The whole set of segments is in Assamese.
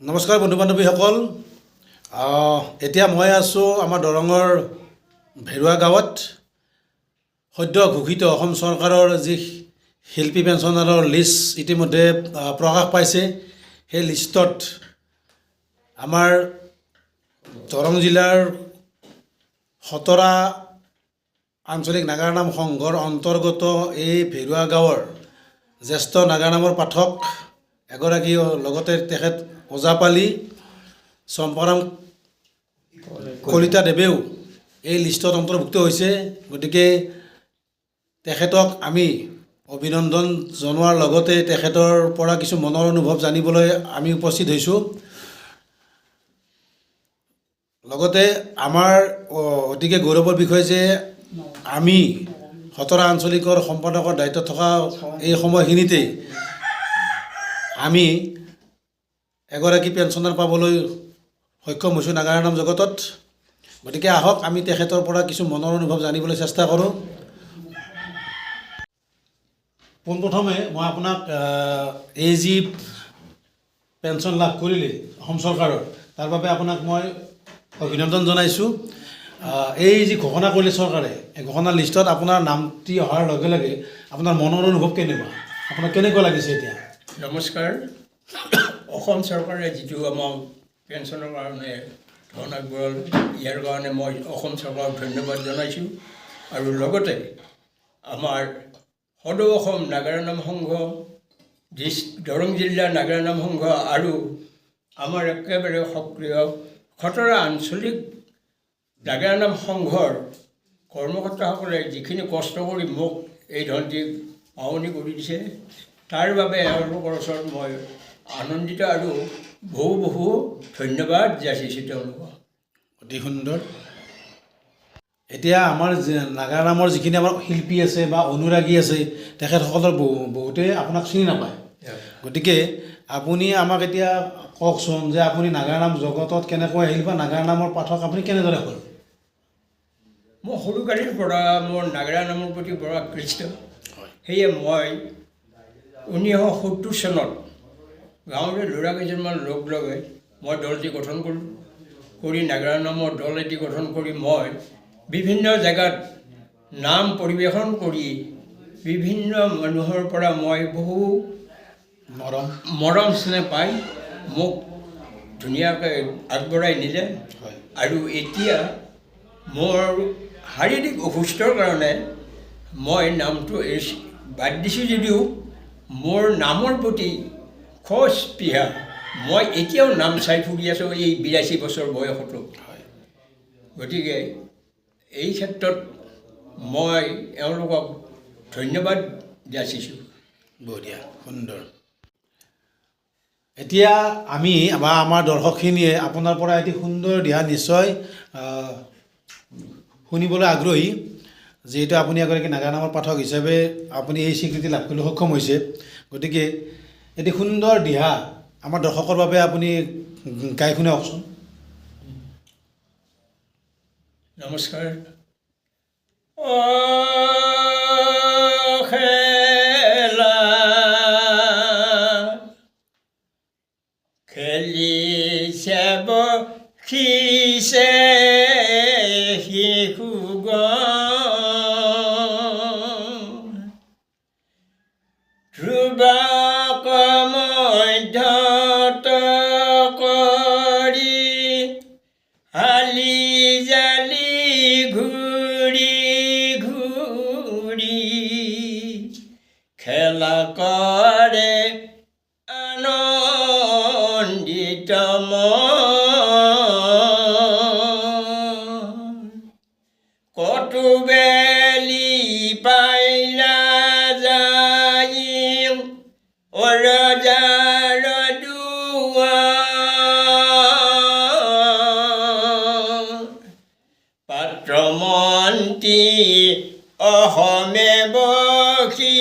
নমস্কাৰ বন্ধু বান্ধৱীসকল। এতিয়া মই আছোঁ আমাৰ দৰঙৰ ভেৰুৱা গাঁৱত। সদ্য ঘোষিত অসম চৰকাৰৰ যি শিল্পী পেঞ্চনাৰৰ লিষ্ট ইতিমধ্যে প্ৰকাশ পাইছে। সেই লিষ্টত আমাৰ দৰং জিলাৰ খটৰা আঞ্চলিক নাগাৰা সংঘৰ অন্তৰ্গত এই ভেৰুৱা গাঁৱৰ জ্যেষ্ঠ নাগাৰা নামৰ পাঠক এগৰাকী, লগতে তেখেত ওজাপালি চম্পাৰাম কলিতা দেৱেও এই লিষ্টত অন্তৰ্ভুক্ত হৈছে। গতিকে তেখেতক আমি অভিনন্দন জনোৱাৰ লগতে তেখেতৰ পৰা কিছু মনৰ অনুভৱ জানিবলৈ আমি উপস্থিত হৈছোঁ। লগতে আমাৰ অতিকে গৌৰৱৰ বিষয় যে আমি খটৰা আঞ্চলিকৰ সম্পাদকৰ দায়িত্বত থকা এই সময়খিনিতেই আমি এগৰাকী পেঞ্চনাৰ পাবলৈ সক্ষম হৈছোঁ নাগাৰা নাম জগতত। গতিকে আহক আমি তেখেতৰ পৰা কিছু মনৰ অনুভৱ জানিবলৈ চেষ্টা কৰোঁ। পোনপ্ৰথমে মই আপোনাক এই যি পেঞ্চন লাভ কৰিলে অসম চৰকাৰৰ, তাৰ বাবে আপোনাক মই অভিনন্দন জনাইছোঁ। এই যি ঘোষণা কৰিলে চৰকাৰে, এই ঘোষণা লিষ্টত আপোনাৰ নামটি অহাৰ লগে লগে আপোনাৰ মনৰ অনুভৱ কেনেকুৱা, আপোনাৰ কেনেকুৱা লাগিছে এতিয়া? নমস্কাৰ। অসম চৰকাৰে যিটো আমাক পেঞ্চনৰ কাৰণে ধন আগবঢ়াল, ইয়াৰ কাৰণে মই অসম চৰকাৰক ধন্যবাদ জনাইছোঁ। আৰু লগতে আমাৰ সদৌ অসম নাগাৰা নাম সংঘ, দৰং জিলা নাগাৰা নাম সংঘ আৰু আমাৰ একেবাৰে সক্ৰিয় খটৰা আঞ্চলিক নাগাৰা নাম সংঘৰ কৰ্মকৰ্তাসকলে যিখিনি কষ্ট কৰি মোক এই ধনটি পাৱনি কৰি দিছে, তাৰ বাবে এওঁলোকৰ ওচৰত মই আনন্দিত আৰু বহু ধন্যবাদ যাচিছোঁ তেওঁলোকক। অতি সুন্দৰ। এতিয়া আমাৰ নাগাৰা নামৰ যিখিনি আমাৰ শিল্পী আছে বা অনুৰাগী আছে, তেখেতসকলৰ বহুতেই আপোনাক চিনি নাপায়। গতিকে আপুনি আমাক এতিয়া কওকচোন যে আপুনি নাগাৰা নাম জগতত কেনেকৈ আহিল বা নাগাৰা নামৰ পাঠক আপুনি কেনেদৰে হ'ল? মই সৰুকালিৰ পৰা মোৰ নাগাৰা নামৰ প্ৰতি বৰ আকৃষ্ট। সেয়ে মই 1970 চনত গাঁৱৰে ল'ৰা কেইজনমান লগ লগাই মই দলটি গঠন কৰোঁ। কৰি নাগাৰা নামৰ দল এটি গঠন কৰি মই বিভিন্ন জেগাত নাম পৰিৱেশন কৰি বিভিন্ন মানুহৰ পৰা মই বহু মৰম স্নেহ পাই মোক ধুনীয়াকৈ আগবঢ়াই নিলে। আৰু এতিয়া মোৰ শাৰীৰিক অসুস্থৰ কাৰণে মই নামটো বাদ দিছোঁ যদিও মোৰ নামৰ প্ৰতি খোজ পিহা মই এতিয়াও নাম চাই ফুৰি আছোঁ এই 82 বছৰ বয়সতো। গতিকে এই ক্ষেত্ৰত মই এওঁলোকক ধন্যবাদ যাচিছোঁ। বঢ়িয়া, সুন্দৰ। এতিয়া আমি বা আমাৰ দৰ্শকখিনিয়ে আপোনাৰ পৰা এটি সুন্দৰ দিহা নিশ্চয় শুনিবলৈ আগ্ৰহী। যিহেতু আপুনি এগৰাকী নাগাৰা নামৰ পাঠক হিচাপে আপুনি এই স্বীকৃতি লাভ কৰিবলৈ সক্ষম হৈছে। গতিকে এটি সুন্দৰ দিহা আমাৰ দৰ্শকৰ বাবে আপুনি গাই শুনাওকচোন। নমস্কাৰ। খেলিছে বখিছে শিশুগণ, ধ্ৰুৱক মধ্যত কৰি হালি জালি ঘূৰি ঘূৰি খেলা কৰে আনন্দিত মন। কতো বেলি পাইলা যাই অৰজাৰ দুৱাৰ, পাত্ৰ মন্ত্ৰী অসমে বসি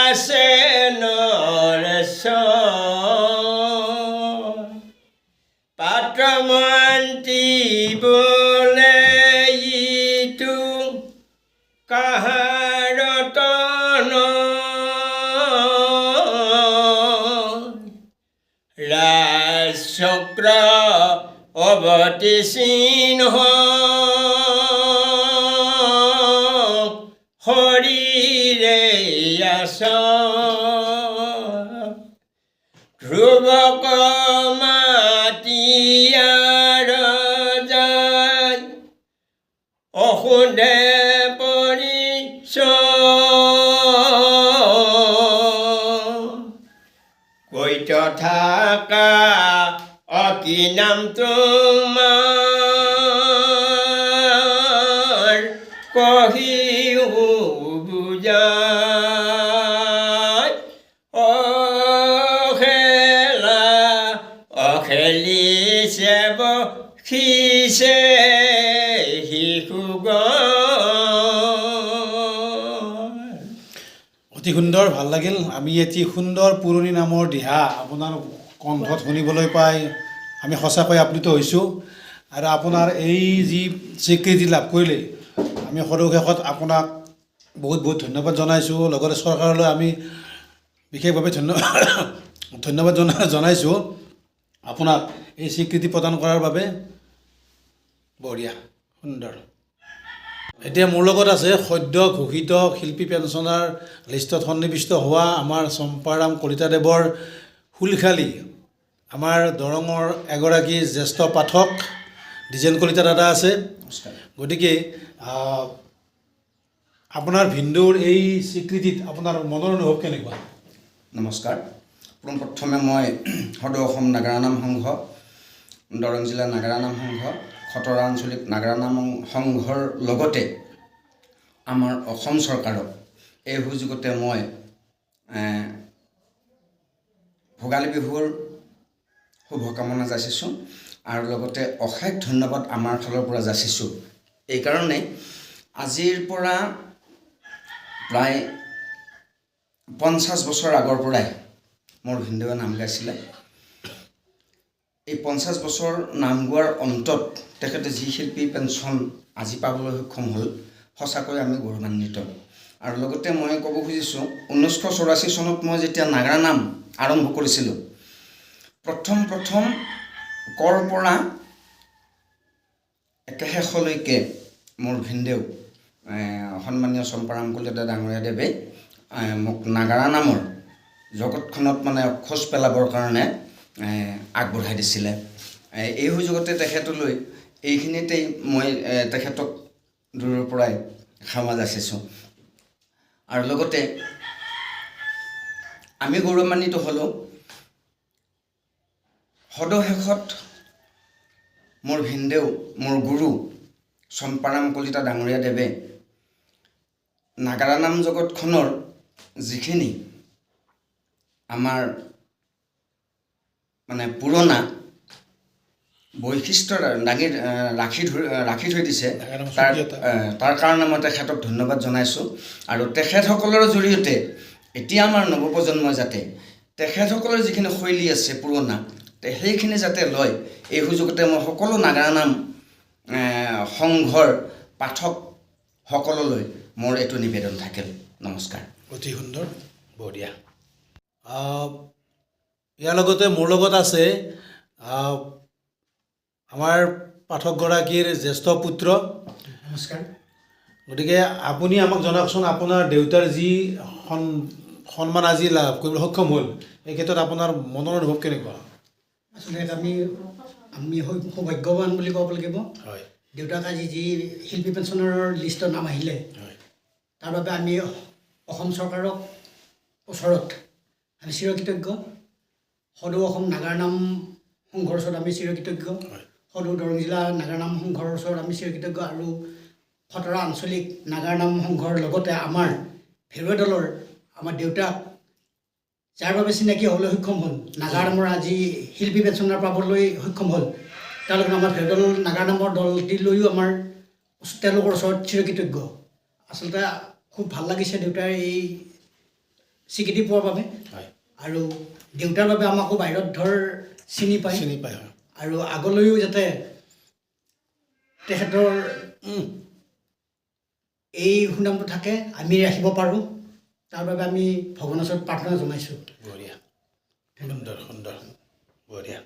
আছে নৰেশ্বৰ। পাত্ৰ মন্ত্ৰী বোলে ইটো কাহাৰ তন, ৰা অতি চিহ্ন শৰীৰে আছ ধ্ৰুৱক মাতিয়াৰ যায় অসুধে কৈত থাকা অকি নাম তোমাৰ কহিও বুজাই অখেলা অখেলিছে বখিছে অতি সুন্দৰ, ভাল লাগিল। আমি এটি সুন্দৰ পুৰণি নামৰ দিহা আপোনাৰ কণ্ঠত শুনিবলৈ পাই আমি সঁচাকৈ আপ্লুত হৈছোঁ। আৰু আপোনাৰ এই যি স্বীকৃতি লাভ কৰিলে আমি সৰ্বশেষত আপোনাক বহুত বহুত ধন্যবাদ জনাইছোঁ। লগতে চৰকাৰলৈ আমি বিশেষভাৱে ধন্যবাদ জনাইছোঁ আপোনাক এই স্বীকৃতি প্ৰদান কৰাৰ বাবে। বঢ়িয়া, সুন্দৰ। এতিয়া মোৰ লগত আছে সদ্য ঘোষিত শিল্পী পেঞ্চনাৰ লিষ্টত সন্নিৱিষ্ট হোৱা আমাৰ চম্পাৰাম কলিতাদেৱৰ ফুলখালী আমাৰ দৰঙৰ এগৰাকী জ্যেষ্ঠ পাঠক দ্বিজেন কলিতা দাদা আছে। গতিকে আপোনাৰ ভিন্দুৰ এই স্বীকৃতিত আপোনাৰ মনৰ অনুভৱ কেনেকুৱা? নমস্কাৰ। পোনপ্ৰথমে মই সদৌ অসম নাগাৰা নাম সংঘ, দৰং জিলা নাগাৰা নাম সংঘ, খটৰা আঞ্চলিক নাগাৰা নাম সংঘৰ লগতে আমাৰ অসম চৰকাৰক এই সুযোগতে মই ভোগালী বিহুৰ শুভকামনা যাচিছোঁ আৰু লগতে অশেষ ধন্যবাদ আমাৰ ফালৰ পৰা যাচিছোঁ। এইকাৰণে আজিৰ পৰা প্ৰায় 50 বছৰ আগৰ পৰাই মোৰ ভিনদেউৱে নাম গাইছিলে। এই 50 বছৰ নাম গোৱাৰ অন্তত তেখেতে যি শিল্পী পেঞ্চন আজি পাবলৈ সক্ষম হ'ল, সঁচাকৈ আমি গৌৰৱান্বিত। আৰু লগতে মই ক'ব খুজিছোঁ 1984 চনত মই যেতিয়া নাগাৰা নাম আৰম্ভ কৰিছিলোঁ, প্ৰথম কৰ পৰা একে শেষলৈকে মোৰ ভিনদেউ সন্মানীয় চম্পাৰাম কলিতা ডাঙৰীয়া দেৱে মোক নাগাৰা নামৰ জগতখনত মানে খোজ পেলাবৰ কাৰণে আগবঢ়াই দিছিলে। এই সুযোগতে তেখেতলৈ এইখিনিতেই মই তেখেতক দূৰৰ পৰাই ক্ষমা যাচিছোঁ। আৰু লগতে আমি গৌৰৱান্বিত হ'লোঁ সদশেষত মোৰ ভিনদেউ, মোৰ গুৰু চম্পাৰাম কলিতা ডাঙৰীয়া দেৱে নাগাৰা নাম জগতখনৰ যিখিনি আমাৰ মানে পুৰণা বৈশিষ্ট্য ৰাখি থৈ দিছে, তাৰ কাৰণে মই তেখেতক ধন্যবাদ জনাইছোঁ। আৰু তেখেতসকলৰ জৰিয়তে এতিয়া আমাৰ নৱপ্ৰজন্মই যাতে তেখেতসকলৰ যিখিনি শৈলী আছে পুৰণা, সেইখিনি যাতে লয়, এই সুযোগতে মই সকলো নাগাৰা নাম সংঘৰ পাঠকসকললৈ মোৰ এইটো নিবেদন থাকিল। নমস্কাৰ। অতি সুন্দৰ, বঢ়িয়া। ইয়াৰ লগতে মোৰ লগত আছে আমাৰ পাঠকগৰাকীৰ জ্যেষ্ঠ পুত্ৰ। নমস্কাৰ। গতিকে আপুনি আমাক জনাওকচোন, আপোনাৰ দেউতাৰ যি সন্মান আজি লাভ কৰিবলৈ সক্ষম হ'ল, এই ক্ষেত্ৰত আপোনাৰ মনৰ অনুভৱ কেনেকুৱা? আচলতে আমি সৌভাগ্যৱান বুলি ক'ব লাগিব। হয়। দেউতাক আজি যি শিল্পী পেঞ্চনৰ লিষ্টৰ নাম আহিলে, তাৰ বাবে আমি অসম চৰকাৰক ওচৰত আমি চিৰকৃতজ্ঞ। সদৌ অসম নাগাৰা নাম সংঘৰ ওচৰত আমি চিৰকৃতজ্ঞ। সদৌ দৰং জিলা নাগাৰা নাম সংঘৰ ওচৰত আমি চিৰকৃতজ্ঞ। আৰু খটৰা আঞ্চলিক নাগাৰা নাম সংঘৰ লগতে আমাৰ ভেৰুৱা দলৰ আমাৰ দেউতাক যাৰ বাবে চিনাকি হ'বলৈ সক্ষম হ'ল, নাগাৰা নামৰ আজি শিল্পী পেঞ্চনাৰ পাবলৈ সক্ষম হ'ল, তেওঁলোকে আমাৰ ভেৰুৱা দল নাগাৰা নামৰ দলটিলৈও আমাৰ তেওঁলোকৰ ওচৰত চিৰকৃতজ্ঞ। আচলতে খুব ভাল লাগিছে দেউতাৰ এই স্বীকৃতি পোৱাৰ বাবে। আৰু দেউতাৰ বাবে আমাকো বাহিৰত চিনি পায়। আৰু আগলৈও যাতে তেখেতৰ এই সুনামটো থাকে, আমি ৰাখিব পাৰোঁ, তাৰ বাবে আমি ভগৱানৰ ওচৰত প্ৰাৰ্থনা জনাইছোঁ। বঢ়িয়া, সুন্দৰ, বঢ়িয়া।